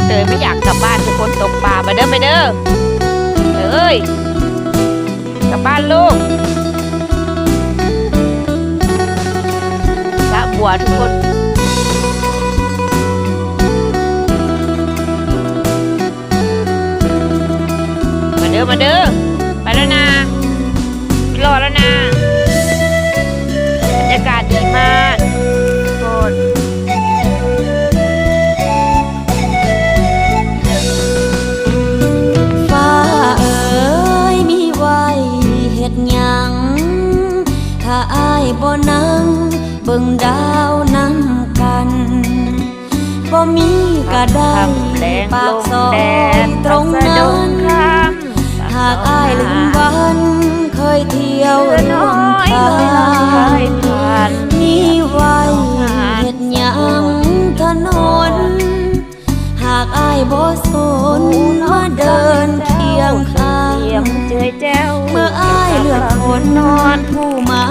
เตยไม่อยากกลับบ้านทุกคนตกปลามาเด้อไปเด้อเอ้ยกลับบ้านลูกสระบัวทุกคนมาเด้อมาเด้อไปแล้วนะรอแล้วนะบรรยากาศดีมากทุกคนฟ้าเอ๋ยมีไว้เฮ็ดหยังถ้าอ้ายบ่นั่งเบิ่งดาวนำกันบ่มีก็ได้ปากซอยตรงนั้นหากอ้ายลืมวันเคยเที่ยวร่วมทางมีไว้เฮ็ดหยังถนนหากอ้ายบ่สนมาเดินเคียงข้างเมื่ออ้ายเลือกคนนอนผู้ไม้